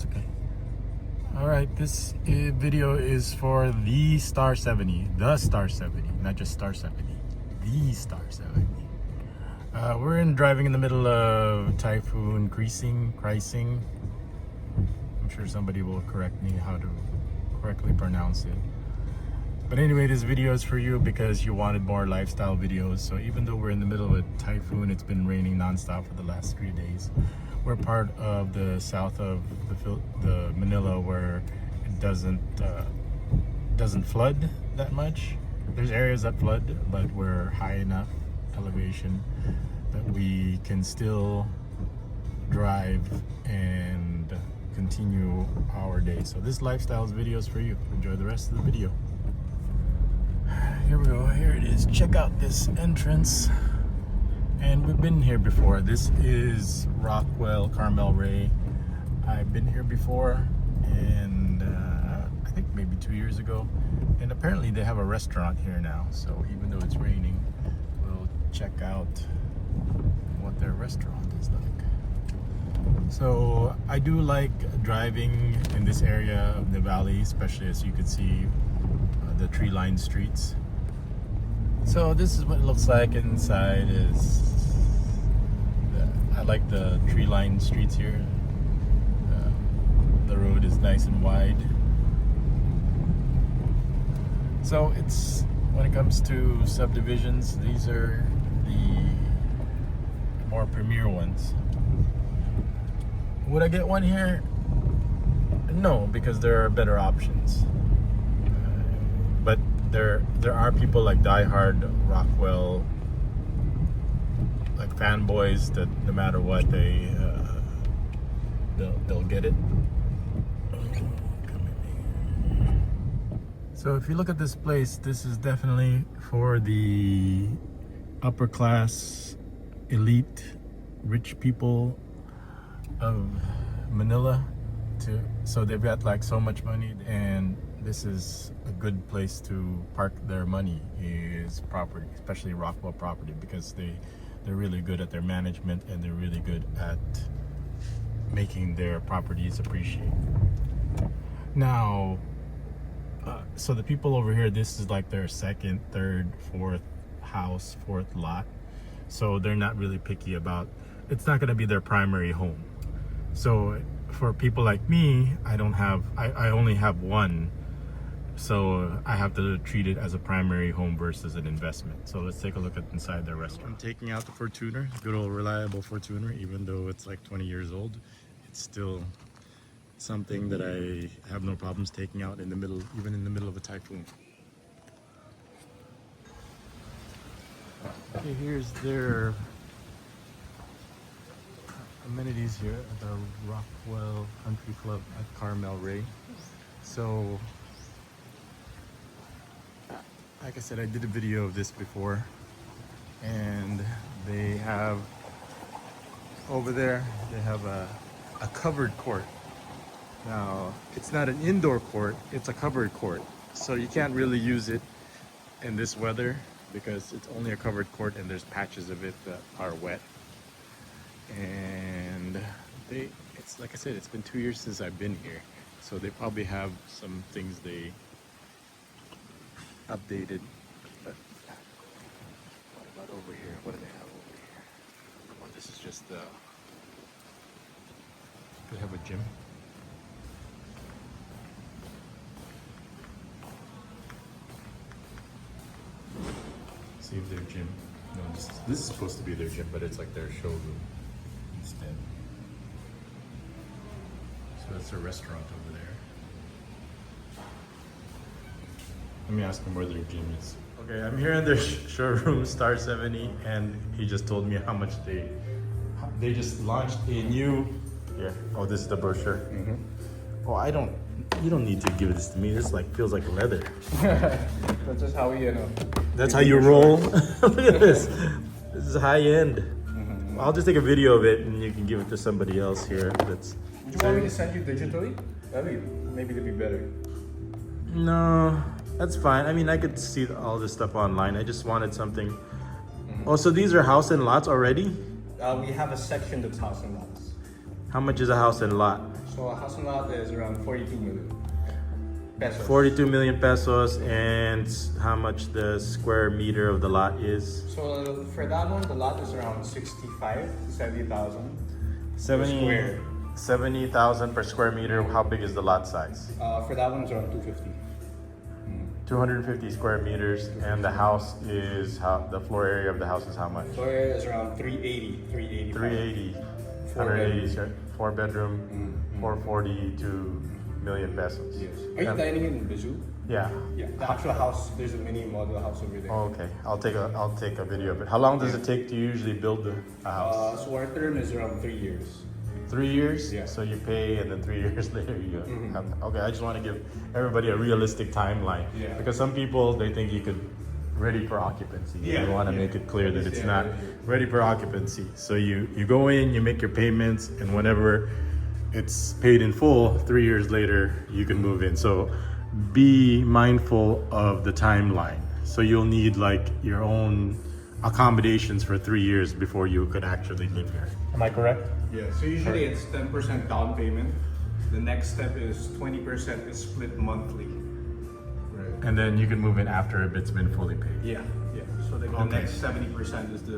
it's okay. All right, this video is for the Star 70, the Star 70, not just Star 70, the Star 70. We're driving in the middle of Typhoon Creasing. I'm sure somebody will correct me how to correctly pronounce it. But anyway, this video is for you because you wanted more lifestyle videos. So even though we're in the middle of a typhoon, it's been raining nonstop for the last 3 days. We're part of the south of the Manila where it doesn't flood that much. There's areas that flood, but we're high enough elevation that we can still drive and continue our day. So this lifestyle video is for you. Enjoy the rest of the video. Here we go. Here it is. Check out this entrance. And we've been here before. This is Rockwell, Carmelray. I've been here before, and I think maybe 2 years ago. And apparently they have a restaurant here now. So even though it's raining, we'll check out what their restaurant is like. So I do like driving in this area of the valley, especially as you can see the tree-lined streets. So this is what it looks like inside. I like the tree-lined streets here. The road is nice and wide. So it's, when it comes to subdivisions, these are the more premier ones. Would I get one here? No, because there are better options. But there are people like diehard Rockwell, like fanboys, that no matter what they'll get it. So if you look at this place, this is definitely for the upper class, elite, rich people of Manila. So they've got like so much money, and this is a good place to park their money, is property, especially Rockwell property, because they're really good at their management, and they're really good at making their properties appreciate. Now, so the people over here, this is like their second, third, fourth house, fourth lot. So they're not really picky about, it's not going to be their primary home. So for people like me, I only have one. So I have to treat it as a primary home versus an investment. So let's take a look at inside their restaurant. I'm taking out the Fortuner, good old reliable Fortuner. Even though it's like 20 years old, it's still something that I have no problems taking out in the middle, even in the middle of a typhoon. Okay, here's their amenities here at the Rockwell Country Club at Carmelray. So, like I said, I did a video of this before, and they have over there, they have a covered court. Now, it's not an indoor court, it's a covered court. So you can't really use it in this weather because it's only a covered court, and there's patches of it that are wet. And it's like I said, it's been 2 years since I've been here. So they probably have some things they updated. But what about over here? What do they have over here? Oh, this is just they have a gym. See if their gym. No, this is supposed to be their gym, but it's like their showroom instead. So that's a restaurant over there. Let me ask them where their gym is. Okay, I'm here in their showroom, Star 70, and he just told me how much they just launched a new. Here. Oh, this is the brochure. Mm-hmm. Oh, you don't need to give this to me. This like feels like leather. That's just how we, That's how you roll. Look at this. This is high end. Mm-hmm. I'll just take a video of it, and you can give it to somebody else here. Would you want me to send you digitally? Maybe that'd be better. No, that's fine. I mean, I could see all this stuff online. I just wanted something. Mm-hmm. Oh, so these are house and lots already? We have a section that's house and lots. How much is a house and lot? So a house and lot is around 42 million pesos. 42 million pesos, and how much the square meter of the lot is? So for that one, the lot is around 65 to 70,000 70 70,000 per square meter. How big is the lot size? For that one, it's around 250. 250 square meters, and the house is the floor area of the house is how much? Floor area is around 380. 380. 180, 4 bedroom, 442 million pesos. Yes. Are you dining in Bazoo? Yeah. Yeah. The actual house, there's a mini model house over there. Oh, okay. I'll take a video of it. How long does it take to usually build a house? So our term is around 3 years. 3 years? Yeah. So you pay, and then 3 years later you have, okay, I just want to give everybody a realistic timeline. Yeah. Because some people, they think you could ready for occupancy. Yeah. We want to make it clear that it's not ready for occupancy. So you go in, you make your payments, and whenever it's paid in full, 3 years later, you can move in. So be mindful of the timeline. So you'll need like your own accommodations for 3 years before you could actually live here. Am I correct? Yeah, so usually it's 10% down payment. The next step is 20% is split monthly. Right. And then you can move in after it's been fully paid. Yeah. So the next 70% is the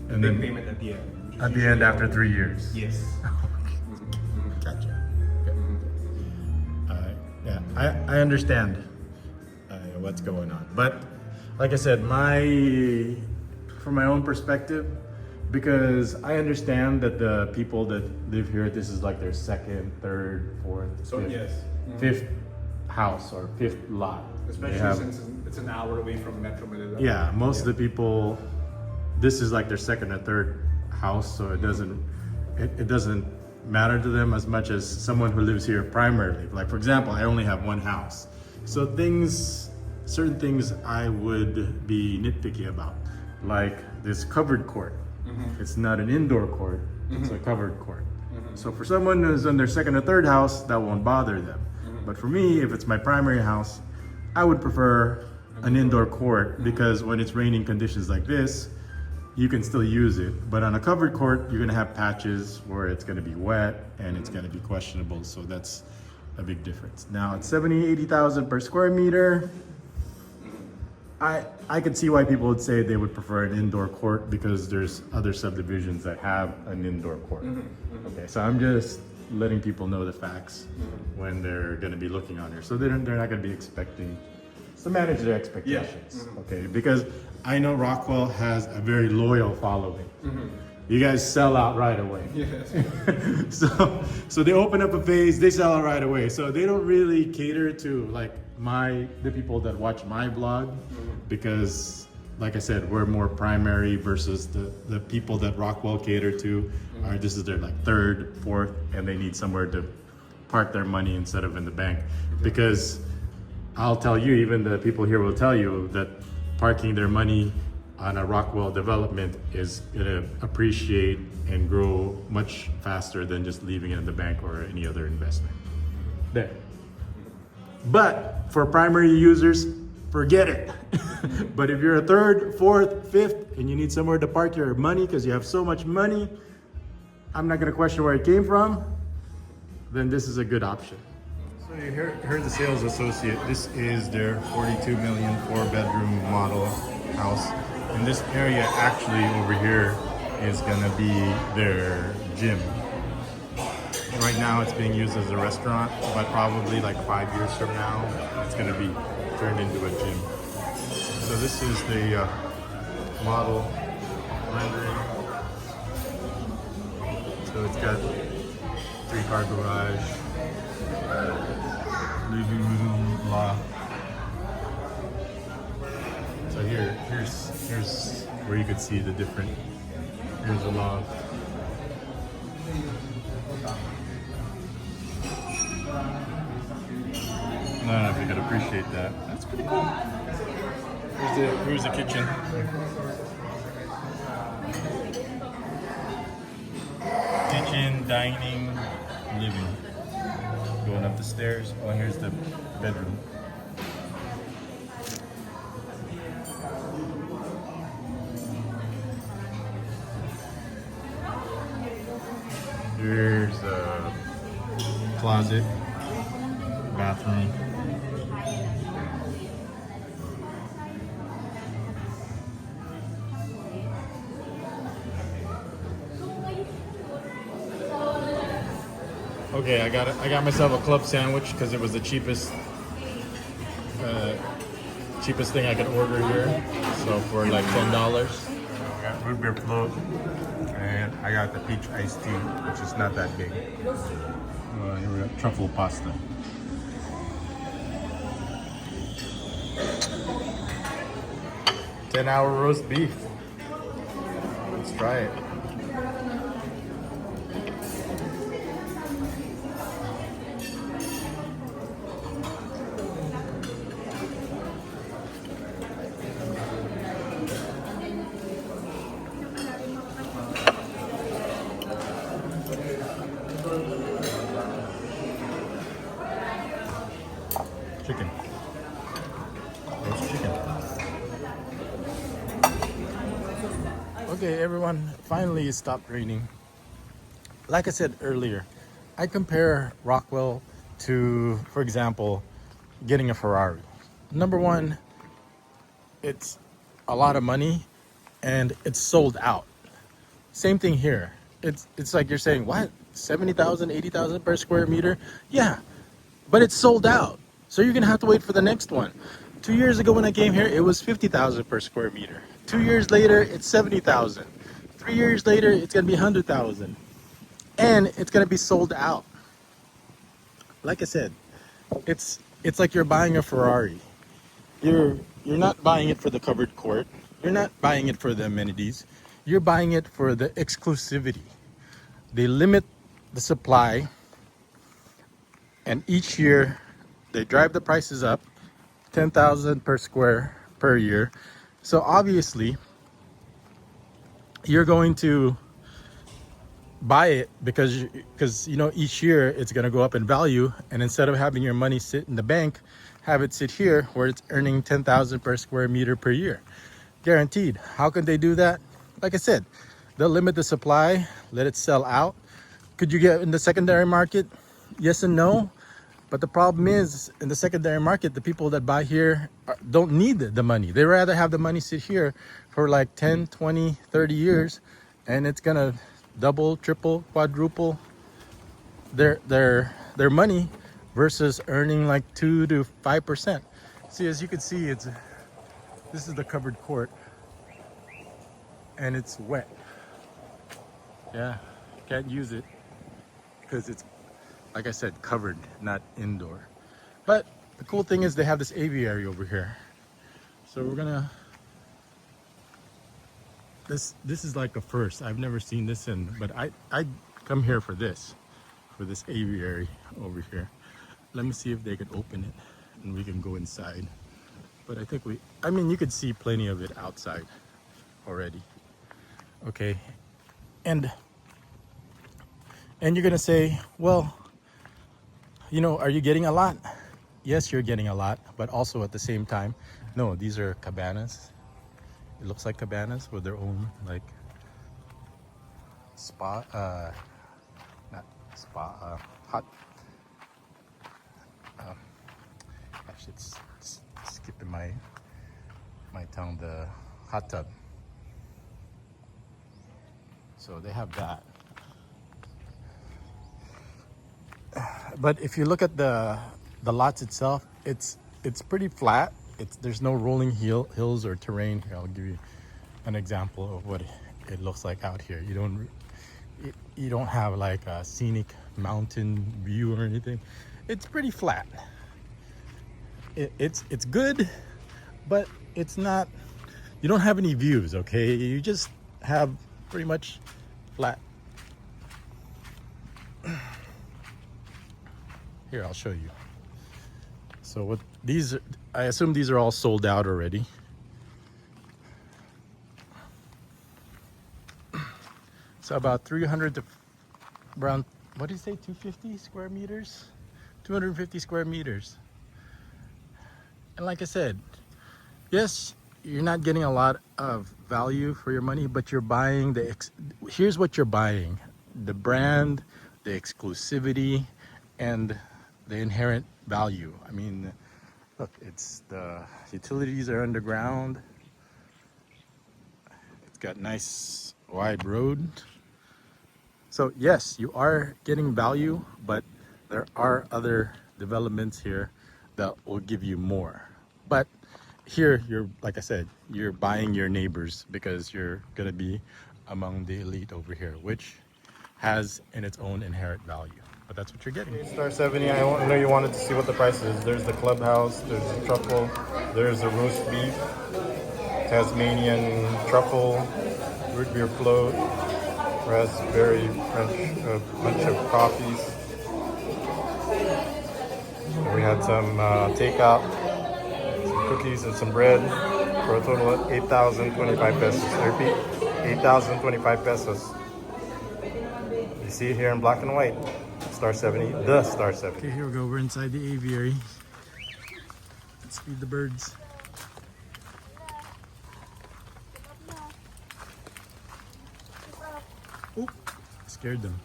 And big then payment at the end. At the end, after 3 years. Yes. Gotcha. Yeah, I understand what's going on, but like I said, from my own perspective, because I understand that the people that live here, this is like their second, third, fourth, fifth house or fifth lot. Especially since it's an hour away from Metro Manila. Yeah, most of the people, this is like their second or third house, so it doesn't matter to them as much as someone who lives here primarily. Like for example, I only have one house, so certain things I would be nitpicky about, like this covered court. It's not an indoor court, it's a covered court. So for someone who's on their second or third house, that won't bother them. But for me, if it's my primary house, I would prefer an indoor court, because when it's raining conditions like this, you can still use it. But on a covered court, you're gonna have patches where it's gonna be wet and it's gonna be questionable. So that's a big difference. Now it's 80,000 per square meter. I could see why people would say they would prefer an indoor court, because there's other subdivisions that have an indoor court. Okay, so I'm just letting people know the facts when they're gonna be looking on here. So they're not gonna be expecting, to manage their expectations, okay? Because I know Rockwell has a very loyal following. You guys sell out right away. Yes. so they open up a page, they sell out right away. So they don't really cater to like the people that watch my blog, because like I said, we're more primary versus the people that Rockwell cater to are, this is their like third, fourth, and they need somewhere to park their money instead of in the bank. Because I'll tell you, even the people here will tell you that parking their money on a Rockwell development is gonna appreciate and grow much faster than just leaving it in the bank or any other investment. There. But for primary users, forget it. But if you're a third, fourth, fifth, and you need somewhere to park your money because you have so much money, I'm not gonna question where it came from, then this is a good option. So you heard the sales associate. This is their 42 million 4-bedroom model house. And this area actually over here is gonna be their gym. Right now it's being used as a restaurant, but probably like 5 years from now, it's gonna be turned into a gym. So this is the model rendering. So it's got 3-car garage, living room, loft. So here's where you could see the different. Here's the loft. I don't know if you could appreciate that. That's pretty cool. Here's the kitchen. Kitchen, dining, living. Going up the stairs. Oh, here's the bedroom. Here's a closet, bathroom. Okay, I got myself a club sandwich because it was the cheapest cheapest thing I could order here. So for like $10. I got root beer float, and I got the peach iced tea, which is not that big. Here we got truffle pasta. $10 roast beef. Let's try it. Chicken. Roast chicken. Okay, everyone, finally it stopped raining. Like I said earlier, I compare Rockwell to, for example, getting a Ferrari. Number one, it's a lot of money and it's sold out. Same thing here. It's like you're saying, what? 70,000, 80,000 per square meter? Yeah, but it's sold out. So you're gonna have to wait for the next one. 2 years ago when I came here, it was 50,000 per square meter. 2 years later, it's 70,000. 3 years later, it's gonna be 100,000. And it's gonna be sold out. Like I said, it's like you're buying a Ferrari. You're not buying it for the covered court. You're not buying it for the amenities. You're buying it for the exclusivity. They limit the supply, and each year they drive the prices up, 10,000 per square per year. So obviously, you're going to buy it because you know each year it's going to go up in value, and instead of having your money sit in the bank, have it sit here where it's earning 10,000 per square meter per year, guaranteed. How can they do that? Like I said, they'll limit the supply, let it sell out. Could you get in the secondary market? Yes and no. But the problem is, in the secondary market, the people that buy here don't need the money. They rather have the money sit here for like 10, 20, 30 years, and it's gonna double, triple, quadruple their money versus earning like 2 to 5%. See, as you can see, this is the covered court, and it's wet. Yeah, can't use it because it's, like I said, covered, not indoor. But the cool thing is they have this aviary over here. So we're gonna, this is like a first. I've never seen this in, but I come here for this aviary over here. Let me see if they could open it and we can go inside. But I think I mean, you could see plenty of it outside already. Okay, and you're gonna say, well, you know, are you getting a lot? Yes, you're getting a lot, but also at the same time, no, these are cabanas. It looks like cabanas with their own like spa, not spa, hot. Actually, it's skipping my tongue. The hot tub. So they have that. But if you look at the lots itself, it's pretty flat. There's no rolling hills or terrain. Here, I'll give you an example of what it looks like out here. You don't have like a scenic mountain view or anything. It's pretty flat. It's good, but it's not. You don't have any views. Okay, you just have pretty much flat. Here, I'll show you. So what these, I assume these are all sold out already. So about 300 to around, what did you say, 250 square meters? 250 square meters. And like I said, yes, you're not getting a lot of value for your money, but you're buying here's what you're buying: the brand, the exclusivity, and the inherent value. I mean, look, it's the utilities are underground. It's got nice wide road. So yes, you are getting value, but there are other developments here that will give you more. But here, you're, like I said, you're buying your neighbors because you're gonna be among the elite over here, which has in its own inherent value. But that's what you're getting. Star 70, I know you wanted to see what the price is. There's the clubhouse, there's the truffle, there's the roast beef, Tasmanian truffle, root beer float, raspberry French bunch of coffees. We had some takeout, some cookies and some bread for a total of 8,025 pesos. I repeat, 8,025 pesos. You see it here in black and white. Star 70, the Star 70. Okay, here we go. We're inside the aviary. Let's feed the birds. Oop, scared them.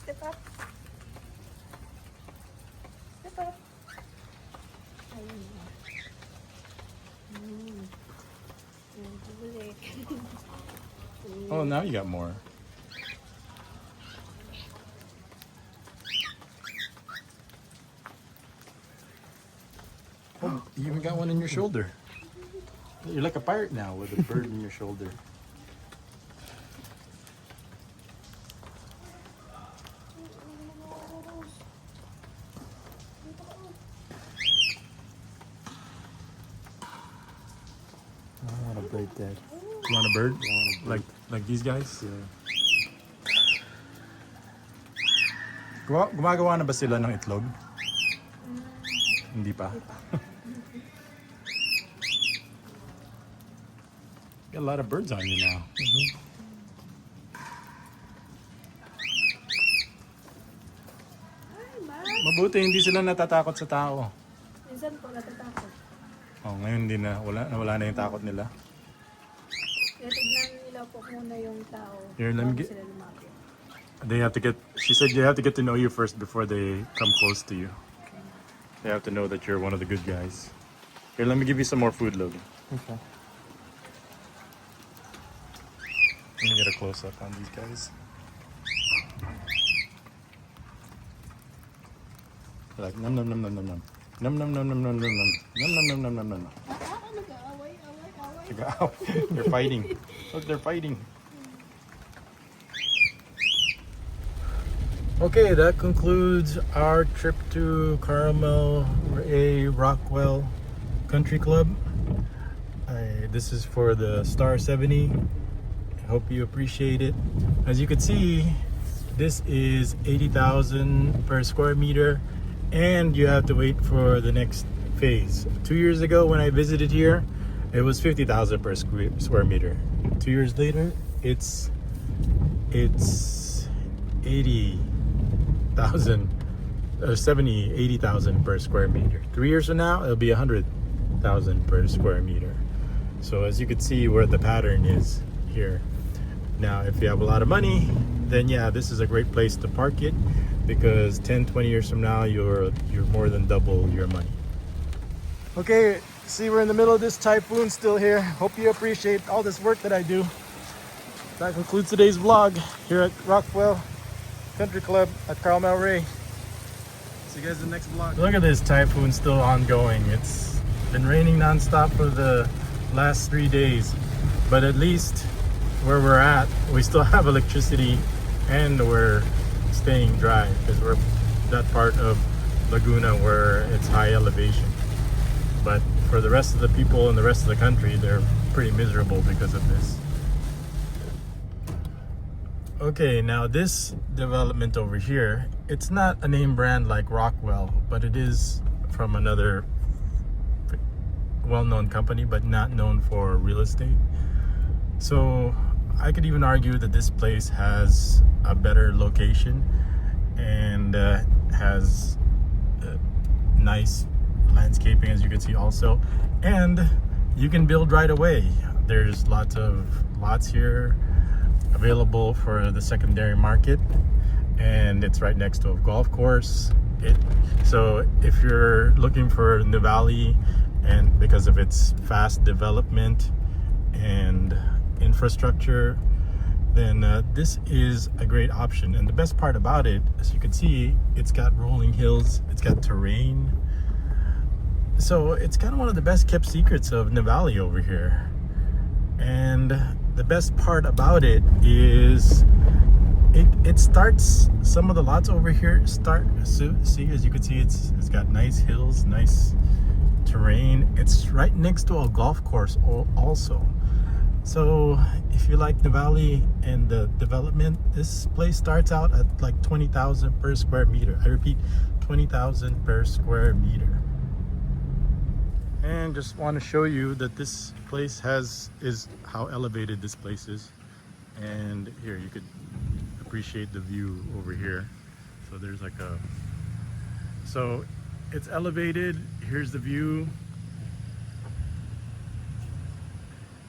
Step up. Step up. Oh, now you got more. Oh, you even got one in your shoulder. You're like a pirate now with a bird in your shoulder. I want a bird, Dad. You want a bird? Like these guys? Yeah. Gumagawa na ba sila ng itlog? Hindi pa. Got a lot of birds on you now. Mabuti hindi sila natatakot sa tao. Minsan po natatakot. Oh, ngayon hindi na wala na yung takot nila. Kaya tignan nila po muna yung tao. Here, let me bago get. sila lumapit. They have to get. She said you have to get to know you first before they come close to you. They have to know that you're one of the good guys. Here, let me give you some more food, Logan. Okay. Let me get a close up on these guys. They're like num num num num num num num num num num num num num num num num num num. They're fighting. Look, they're fighting. Okay, that concludes our trip to Carmelray Rockwell Country Club. This is for the Star 70. I hope you appreciate it. As you can see, this is 80,000 per square meter, and you have to wait for the next phase. 2 years ago when I visited here, it was 50,000 per square meter. 2 years later, it's 80,000 or 80,000 per square meter. 3 years from now, it'll be 100,000 per square meter. So as you can see where the pattern is here. Now, if you have a lot of money, then yeah, this is a great place to park it, because 10-20 years from now, you're more than double your money. Okay, see, we're in the middle of this typhoon still here. Hope you appreciate all this work that I do. That concludes today's vlog here at Rockwell Country Club at Carmelray. See you guys in the next vlog. Look at this typhoon still ongoing. It's been raining non-stop for the last 3 days, but at least where we're at, we still have electricity and we're staying dry, because we're that part of Laguna where it's high elevation. But for the rest of the people in the rest of the country, they're pretty miserable because of this. Okay, now this development over here, it's not a name brand like Rockwell, but it is from another well-known company, but not known for real estate. So I could even argue that this place has a better location and has nice landscaping, as you can see also, and you can build right away. There's lots of lots here available for the secondary market, and it's right next to a golf course. So if you're looking for the valley, and because of its fast development and infrastructure, then this is a great option. And the best part about it, as you can see, it's got rolling hills, it's got terrain. So it's kind of one of the best kept secrets of Navali over here. And the best part about it is it starts, some of the lots over here start, so see, as you can see, it's got nice hills, nice terrain. It's right next to a golf course also. So if you like Navali and the development, this place starts out at like 20,000 per square meter. I repeat, 20,000 per square meter. And just want to show you that this place is how elevated this place is. And here you could appreciate the view over here. So there's like so it's elevated. Here's the view.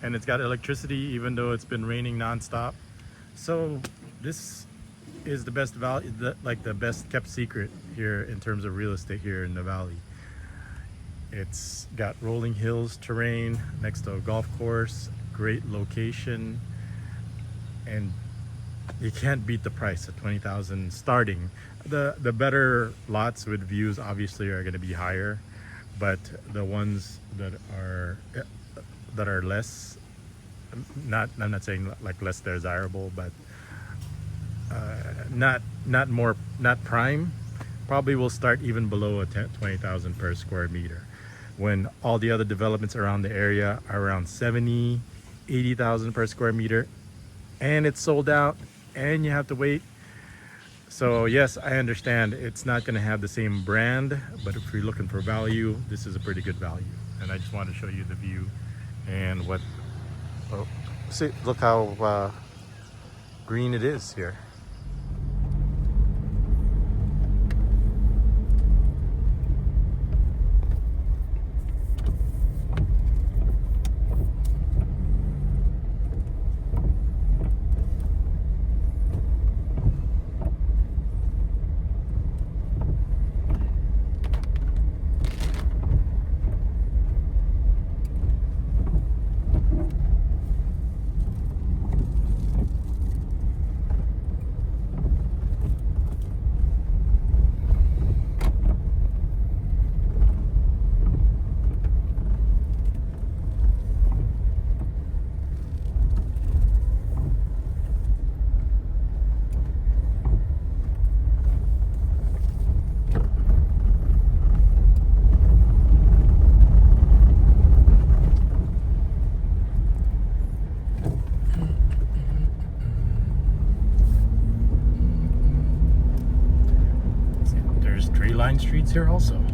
And it's got electricity even though it's been raining nonstop. So this is the best value, like the best kept secret here in terms of real estate here in the valley. It's got rolling hills terrain next to a golf course, great location, and you can't beat the price at 20,000 starting. The better lots with views obviously are going to be higher, but the ones that are less, I'm not saying like less desirable, but not prime, probably will start even below 20,000 per square meter, when all the other developments around the area are around 70, 80,000 per square meter, and it's sold out and you have to wait. So yes, I understand it's not going to have the same brand, but if you're looking for value, this is a pretty good value. And I just want to show you the view and what, oh, see, look how green it is here. Line streets here also.